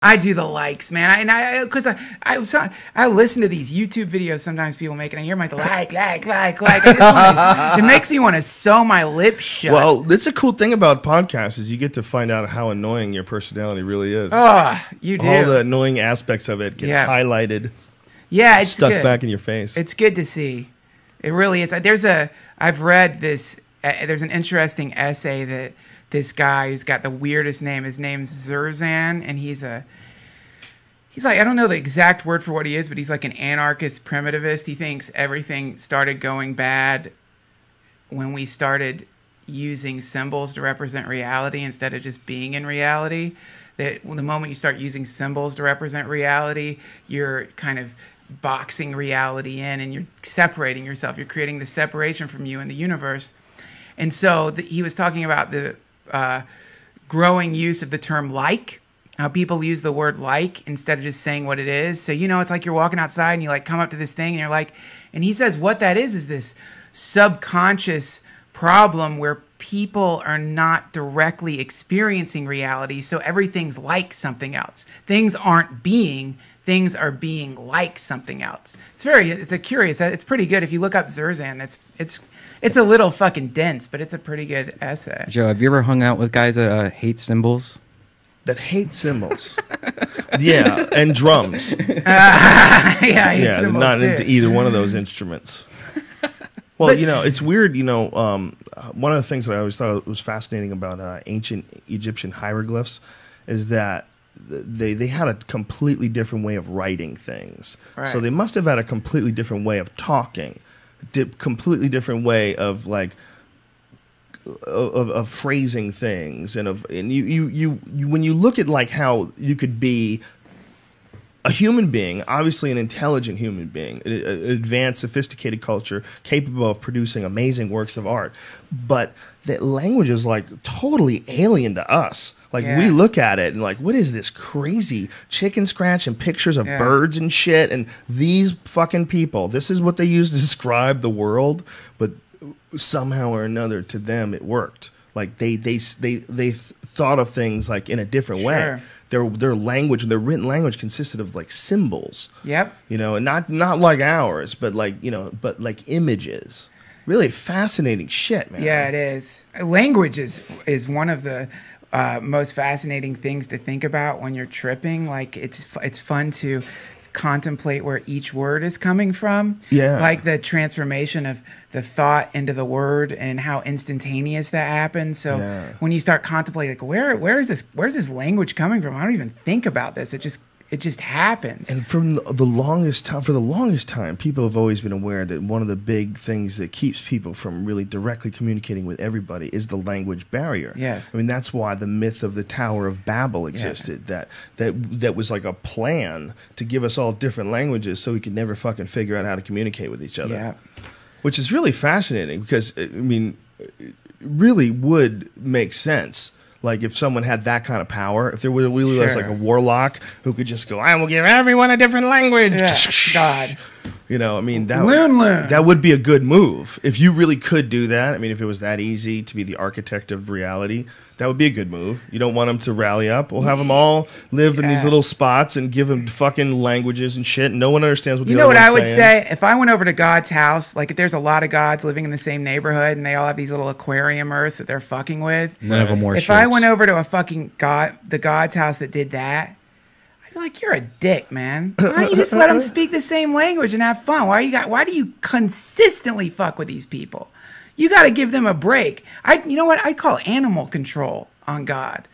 I do the likes, man. Because I listen to these YouTube videos sometimes people make, and I hear my like. It makes me want to sew my lips shut. Well, that's a cool thing about podcasts is you get to find out how annoying your personality really is. Oh, you do. All the annoying aspects of it get highlighted. Yeah, it's stuck good. back in your face. It's good to see. It really is. I've read this. There's an interesting essay that this guy who's got the weirdest name. His name's Zerzan, and he's like, I don't know the exact word for what he is, but he's like an anarchist primitivist. He thinks everything started going bad when we started using symbols to represent reality instead of just being in reality. That the moment you start using symbols to represent reality, you're kind of boxing reality in and you're separating yourself. You're creating the separation from you in the universe. And so he was talking about the growing use of the term like, how people use the word like instead of just saying what it is. So, it's like you're walking outside and you like come up to this thing and you're like, and he says what that is this subconscious problem where people are not directly experiencing reality. So everything's like something else. Things aren't being, things are being like something else. It's pretty good. If you look up Zerzan, it's a little fucking dense, but it's a pretty good essay. Joe, have you ever hung out with guys that hate symbols? That hate symbols. Yeah, and drums. I hate symbols not too. into either one of those instruments. Well, it's weird, one of the things that I always thought was fascinating about ancient Egyptian hieroglyphs is that they had a completely different way of writing things. Right. So they must have had a completely different way of talking, completely different way of of phrasing things, and you when you look at like how you could be a human being, obviously an intelligent human being, an advanced, sophisticated culture, capable of producing amazing works of art, but that language is like totally alien to us. Like we look at it and like, what is this crazy chicken scratch and pictures of birds and shit? And these fucking people, this is what they use to describe the world, but somehow or another to them it worked. Like they thought of things like in a different way. Their language, their written language consisted of like symbols. Yep. And not like ours, but like images. Really fascinating shit, man. Yeah, it is. Language is one of the most fascinating things to think about when you're tripping. Like it's fun to contemplate where each word is coming from. Yeah. Like the transformation of the thought into the word and how instantaneous that happens. So when you start contemplating, like where's this language coming from? I don't even think about this. It just happens. And for the longest time, people have always been aware that one of the big things that keeps people from really directly communicating with everybody is the language barrier. Yes. I mean, that's why the myth of the Tower of Babel existed. Yeah. That was like a plan to give us all different languages so we could never fucking figure out how to communicate with each other. Yeah. Which is really fascinating because, I mean, it really would make sense. Like if someone had that kind of power, if there really was like a warlock who could just go, I will give everyone a different language. Yeah, God. I mean, that would be a good move. If you really could do that, I mean, if it was that easy to be the architect of reality, that would be a good move. You don't want them to rally up. We'll have them all live in these little spots and give them fucking languages and shit. No one understands what the other one's saying. You know what I would say? If I went over to God's house, like if there's a lot of gods living in the same neighborhood and they all have these little aquarium earths that they're fucking with. None of them wore shirts. If I went over to a fucking the God's house that did that, I'd be like, you're a dick, man. Why don't you just let them speak the same language and have fun? Why do you consistently fuck with these people? You got to give them a break. You know what? I'd call animal control on God.